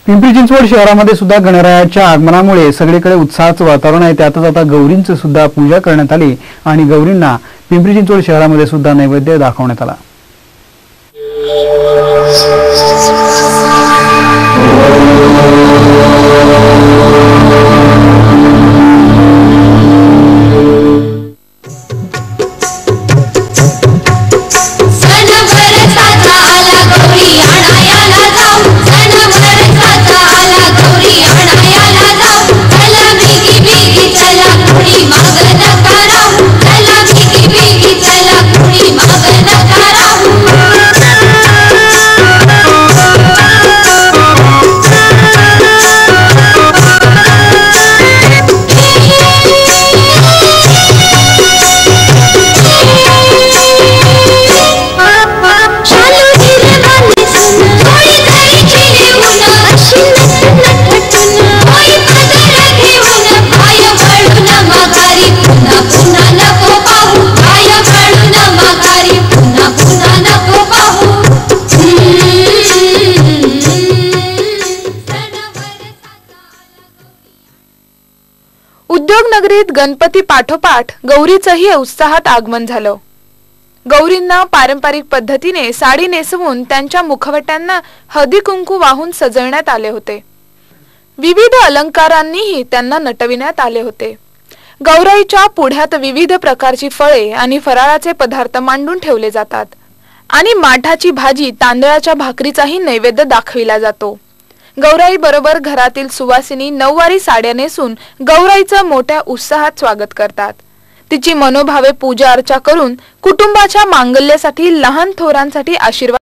पिंपरी चिंचवड शहरामध्ये सुद्धा गणरायाच्या आगमनामुळे सगळीकडे उत्साहाचं वातावरण आहे। त्यातच आता गौरींची सुद्धा पूजा करण्यात आली आणि गौरींना पिंपरी चिंचवड शहरामध्ये सुद्धा नैवेद्य दाखवण्यात आला। उद्योग नगरीत गणपती पाठोपाठ गौरीचंही उत्साहात आगमन झालं। गौरींना पारंपरिक पद्धतीने साडी नेसवून त्यांच्या मुखवट्यांना हळदी कुंकू वाहून सजवण्यात आले होते। विविध अलंकारांनीही त्यांना नटविण्यात आले होते। गौराईच्या पुढ्यात विविध प्रकारची फळे आणि फराळाचे पदार्थ मांडून ठेवले जातात आणि माठाची भाजी, तांदळाच्या भाकरीचाही नैवेद्य दाखविला जातो। गौराई बरोबर घरातील सुवासिनी नऊवारी साड्या नेसून गौराईचं मोठ्या उत्साहात स्वागत करतात। तिची मनोभावे पूजा अर्चा करून कुटुंबाच्या मांगल्यासाठी लहान थोरांसाठी आशीर्वाद